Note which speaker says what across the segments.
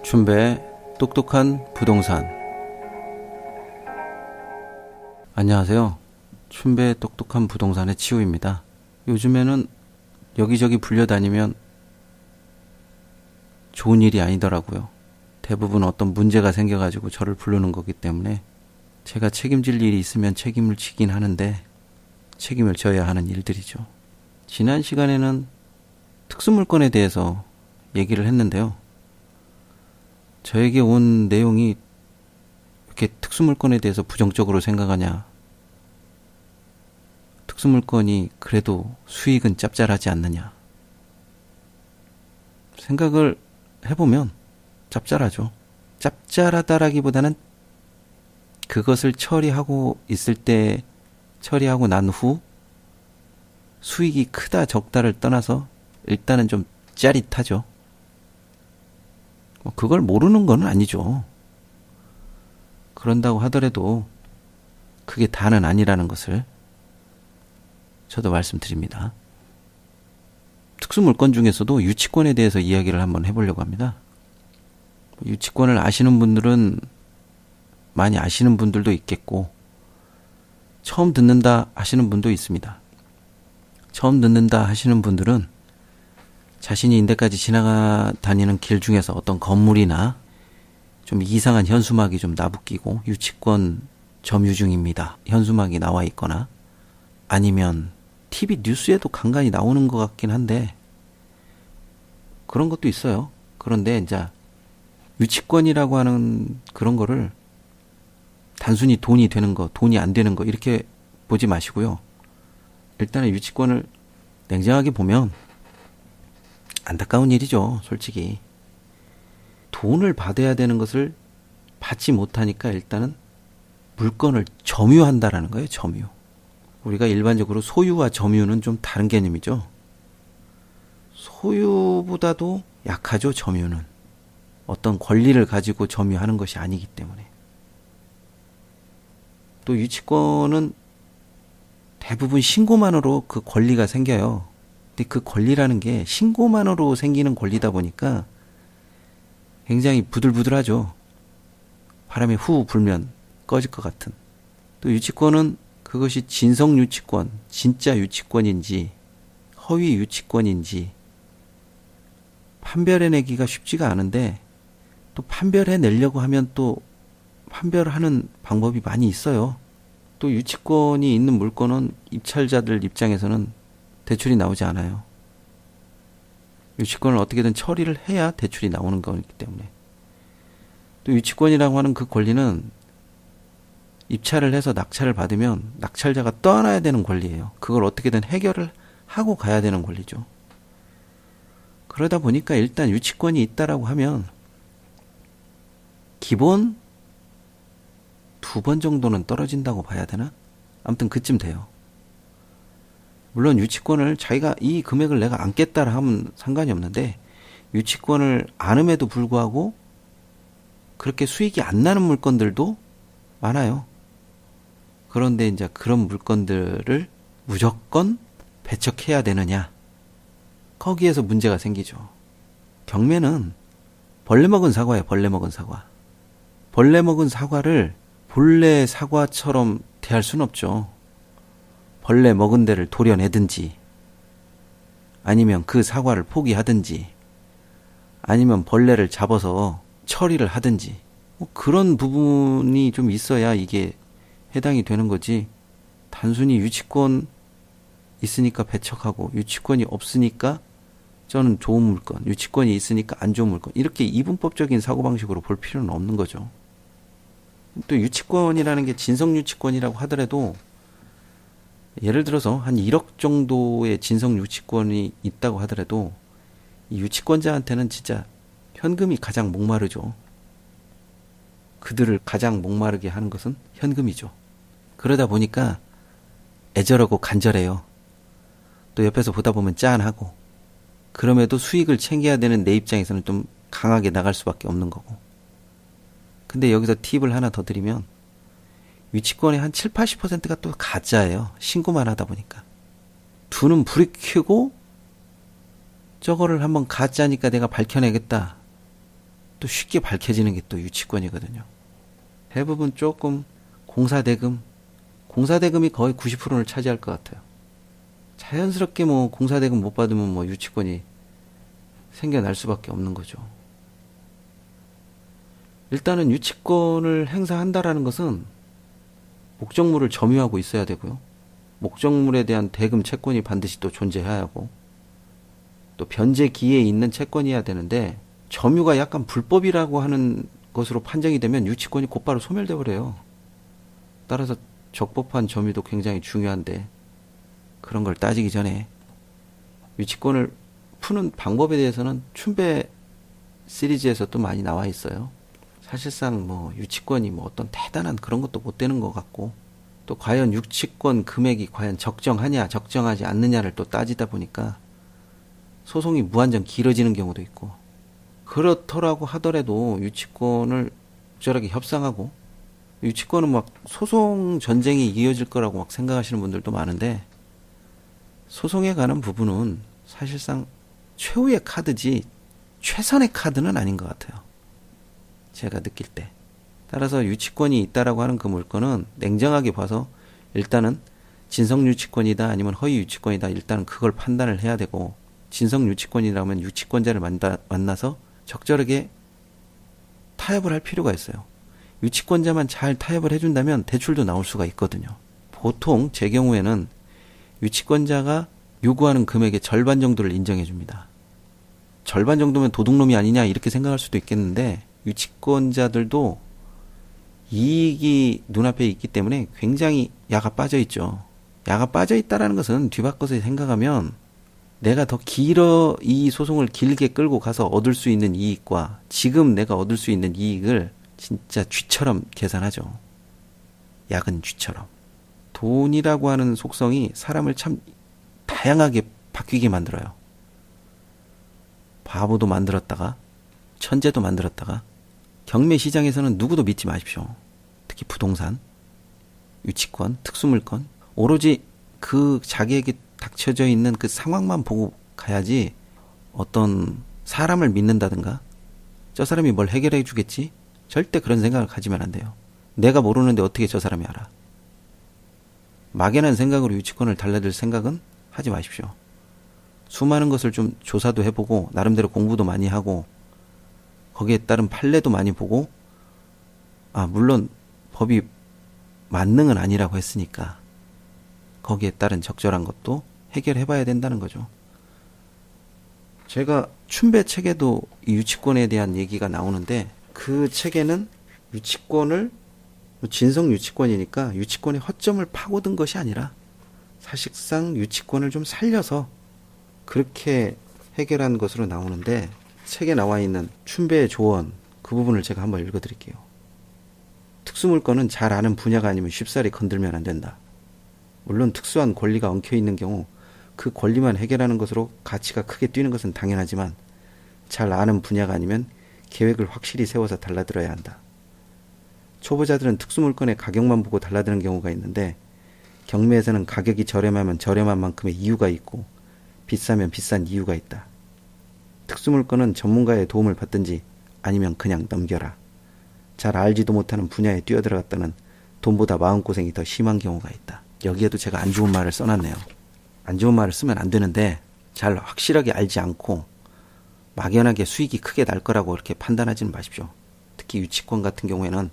Speaker 1: 춘배의 똑똑한 부동산. 안녕하세요. 춘배의 똑똑한 부동산의 치우입니다. 요즘에는 여기저기 불려다니면 좋은 일이 아니더라고요. 대부분 어떤 문제가 생겨가지고 저를 부르는 거기 때문에 제가 책임질 일이 있으면 책임을 지긴 하는데 책임을 져야 하는 일들이죠. 지난 시간에는 특수물건에 대해서 얘기를 했는데요. 저에게 온 내용이 이렇게 특수물건에 대해서 부정적으로 생각하냐, 특수물건이 그래도 수익은 짭짤하지 않느냐, 생각을 해보면 짭짤하죠. 짭짤하다라기보다는 그것을 처리하고 있을 때, 처리하고 난 후 수익이 크다 적다를 떠나서 일단은 좀 짜릿하죠. 그걸 모르는 건 아니죠. 그런다고 하더라도 그게 다는 아니라는 것을 저도 말씀드립니다. 특수물건 중에서도 유치권에 대해서 이야기를 한번 해보려고 합니다. 유치권을 아시는 분들은 많이 아시는 분들도 있겠고, 처음 듣는다 하시는 분도 있습니다. 처음 듣는다 하시는 분들은 자신이 인대까지 지나다니는 길 중에서 어떤 건물이나 좀 이상한 현수막이 좀 나붙기고 유치권 점유 중입니다, 현수막이 나와 있거나, 아니면 TV 뉴스에도 간간히 나오는 것 같긴 한데 그런 것도 있어요. 그런데 이제 유치권이라고 하는 그런 거를 단순히 돈이 되는 거, 돈이 안 되는 거 이렇게 보지 마시고요. 일단은 유치권을 냉정하게 보면 안타까운 일이죠, 솔직히. 돈을 받아야 되는 것을 받지 못하니까 일단은 물건을 점유한다라는 거예요, 점유. 우리가 일반적으로 소유와 점유는 좀 다른 개념이죠. 소유보다도 약하죠, 점유는. 어떤 권리를 가지고 점유하는 것이 아니기 때문에. 또 유치권은 대부분 신고만으로 그 권리가 생겨요. 근데 그 권리라는 게 신고만으로 생기는 권리다 보니까 굉장히 부들부들하죠. 바람이 후 불면 꺼질 것 같은. 또 유치권은 그것이 진성 유치권, 진짜 유치권인지 허위 유치권인지 판별해내기가 쉽지가 않은데, 또 판별해내려고 하면 또 판별하는 방법이 많이 있어요. 또 유치권이 있는 물건은 입찰자들 입장에서는 대출이 나오지 않아요. 유치권을 어떻게든 처리를 해야 대출이 나오는 거기 때문에. 또 유치권이라고 하는 그 권리는 입찰을 해서 낙찰을 받으면 낙찰자가 떠나야 되는 권리예요. 그걸 어떻게든 해결을 하고 가야 되는 권리죠. 그러다 보니까 일단 유치권이 있다라고 하면 기본 2번 정도는 떨어진다고 봐야 되나? 아무튼 그쯤 돼요. 물론 유치권을 자기가 이 금액을 내가 안겠다라 하면 상관이 없는데, 유치권을 안음에도 불구하고 그렇게 수익이 안 나는 물건들도 많아요. 그런데 이제 그런 물건들을 무조건 배척해야 되느냐? 거기에서 문제가 생기죠. 경매는 벌레 먹은 사과예요, 벌레 먹은 사과. 벌레 먹은 사과를 본래 사과처럼 대할 순 없죠. 벌레 먹은 데를 도려내든지, 아니면 그 사과를 포기하든지, 아니면 벌레를 잡아서 처리를 하든지, 그런 부분이 좀 있어야 이게 해당이 되는 거지. 단순히 유치권 있으니까 배척하고 유치권이 없으니까 저는 좋은 물건, 유치권이 있으니까 안 좋은 물건, 이렇게 이분법적인 사고방식으로 볼 필요는 없는 거죠. 또 유치권이라는 게 진성 유치권이라고 하더라도, 예를 들어서 한 1억 정도의 진성 유치권이 있다고 하더라도 이 유치권자한테는 진짜 현금이 가장 목마르죠. 그들을 가장 목마르게 하는 것은 현금이죠. 그러다 보니까 애절하고 간절해요. 또 옆에서 보다 보면 짠하고, 그럼에도 수익을 챙겨야 되는 내 입장에서는 좀 강하게 나갈 수밖에 없는 거고. 근데 여기서 팁을 하나 더 드리면, 유치권의 한 7, 80%가 또 가짜예요. 신고만 하다 보니까. 두 눈 부리켜고 저거를 한번 가짜니까 내가 밝혀내겠다. 또 쉽게 밝혀지는 게 또 유치권이거든요. 대부분 조금 공사대금이 거의 90%를 차지할 것 같아요. 자연스럽게 뭐 공사대금 못 받으면 뭐 유치권이 생겨날 수밖에 없는 거죠. 일단은 유치권을 행사한다라는 것은 목적물을 점유하고 있어야 되고요. 목적물에 대한 대금 채권이 반드시 또 존재해야 하고, 또 변제 기회에 있는 채권이어야 되는데, 점유가 약간 불법이라고 하는 것으로 판정이 되면 유치권이 곧바로 소멸돼 버려요. 따라서 적법한 점유도 굉장히 중요한데, 그런 걸 따지기 전에 유치권을 푸는 방법에 대해서는 춘배 시리즈에서 또 많이 나와 있어요. 사실상 뭐 유치권이 뭐 어떤 대단한 그런 것도 못 되는 것 같고, 또 과연 유치권 금액이 과연 적정하냐 적정하지 않느냐를 또 따지다 보니까 소송이 무한정 길어지는 경우도 있고, 그렇더라고 하더라도 유치권을 적절하게 협상하고, 유치권은 막 소송 전쟁이 이어질 거라고 막 생각하시는 분들도 많은데, 소송에 관한 부분은 사실상 최후의 카드지 최선의 카드는 아닌 것 같아요. 제가 느낄 때. 따라서 유치권이 있다라고 하는 그 물건은 냉정하게 봐서 일단은 진성 유치권이다 아니면 허위 유치권이다, 일단은 그걸 판단을 해야 되고, 진성 유치권이라면 유치권자를 만나서 적절하게 타협을 할 필요가 있어요. 유치권자만 잘 타협을 해준다면 대출도 나올 수가 있거든요. 보통 제 경우에는 유치권자가 요구하는 금액의 절반 정도를 인정해 줍니다. 절반 정도면 도둑놈이 아니냐 이렇게 생각할 수도 있겠는데, 유치권자들도 이익이 눈앞에 있기 때문에 굉장히 야가 빠져 있죠. 야가 빠져 있다라는 것은 뒤바꿔서 생각하면 내가 더 길어 이 소송을 길게 끌고 가서 얻을 수 있는 이익과 지금 내가 얻을 수 있는 이익을 진짜 쥐처럼 계산하죠. 약은 쥐처럼. 돈이라고 하는 속성이 사람을 참 다양하게 바뀌게 만들어요. 바보도 만들었다가 천재도 만들었다가, 경매 시장에서는 누구도 믿지 마십시오. 특히 부동산, 유치권, 특수물건, 오로지 그 자기에게 닥쳐져 있는 그 상황만 보고 가야지, 어떤 사람을 믿는다든가 저 사람이 뭘 해결해 주겠지, 절대 그런 생각을 가지면 안 돼요. 내가 모르는데 어떻게 저 사람이 알아. 막연한 생각으로 유치권을 달라들 생각은 하지 마십시오. 수많은 것을 좀 조사도 해보고 나름대로 공부도 많이 하고 거기에 따른 판례도 많이 보고, 물론 법이 만능은 아니라고 했으니까 거기에 따른 적절한 것도 해결해 봐야 된다는 거죠. 제가 춘배 책에도 이 유치권에 대한 얘기가 나오는데, 그 책에는 유치권을 진성 유치권이니까 유치권의 허점을 파고든 것이 아니라 사실상 유치권을 좀 살려서 그렇게 해결한 것으로 나오는데, 책에 나와 있는 춘배의 조언 그 부분을 제가 한번 읽어드릴게요. 특수물건은 잘 아는 분야가 아니면 쉽사리 건들면 안 된다. 물론 특수한 권리가 엉켜있는 경우 그 권리만 해결하는 것으로 가치가 크게 뛰는 것은 당연하지만, 잘 아는 분야가 아니면 계획을 확실히 세워서 달라들어야 한다. 초보자들은 특수물건의 가격만 보고 달라드는 경우가 있는데, 경매에서는 가격이 저렴하면 저렴한 만큼의 이유가 있고 비싸면 비싼 이유가 있다. 특수물건은 전문가의 도움을 받든지 아니면 그냥 넘겨라. 잘 알지도 못하는 분야에 뛰어들어갔다는 돈보다 마음고생이 더 심한 경우가 있다. 여기에도 제가 안 좋은 말을 써놨네요. 안 좋은 말을 쓰면 안 되는데, 잘 확실하게 알지 않고 막연하게 수익이 크게 날 거라고 이렇게 판단하지는 마십시오. 특히 유치권 같은 경우에는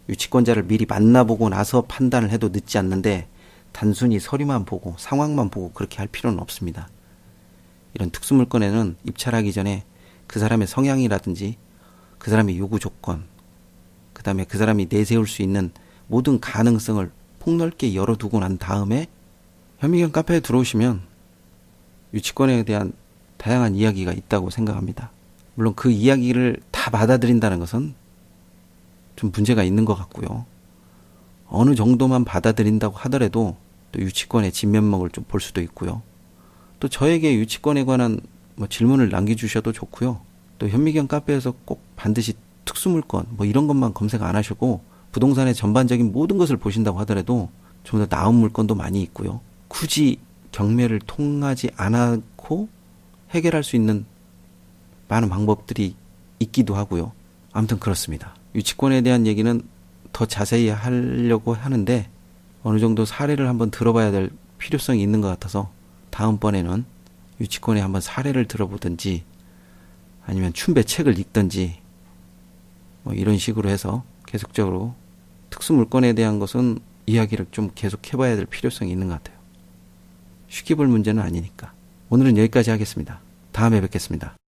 Speaker 1: 유치권자를 미리 만나보고 나서 판단을 해도 늦지 않는데, 단순히 서류만 보고 상황만 보고 그렇게 할 필요는 없습니다. 이런 특수물건에는 입찰하기 전에 그 사람의 성향이라든지 그 사람의 요구 조건, 그 다음에 그 사람이 내세울 수 있는 모든 가능성을 폭넓게 열어두고 난 다음에, 현미경 카페에 들어오시면 유치권에 대한 다양한 이야기가 있다고 생각합니다. 물론 그 이야기를 다 받아들인다는 것은 좀 문제가 있는 것 같고요. 어느 정도만 받아들인다고 하더라도 또 유치권의 진면목을 좀 볼 수도 있고요. 또 저에게 유치권에 관한 질문을 남겨주셔도 좋고요. 또 현미경 카페에서 꼭 반드시 특수물건 이런 것만 검색 안 하시고 부동산의 전반적인 모든 것을 보신다고 하더라도 좀 더 나은 물건도 많이 있고요. 굳이 경매를 통하지 않고 해결할 수 있는 많은 방법들이 있기도 하고요. 아무튼 그렇습니다. 유치권에 대한 얘기는 더 자세히 하려고 하는데 어느 정도 사례를 한번 들어봐야 될 필요성이 있는 것 같아서 다음번에는 유치권에 한번 사례를 들어보든지 아니면 춘배 책을 읽든지 뭐 이런 식으로 해서 계속적으로 특수물권에 대한 것은 이야기를 좀 계속 해봐야 될 필요성이 있는 것 같아요. 쉽게 볼 문제는 아니니까. 오늘은 여기까지 하겠습니다. 다음에 뵙겠습니다.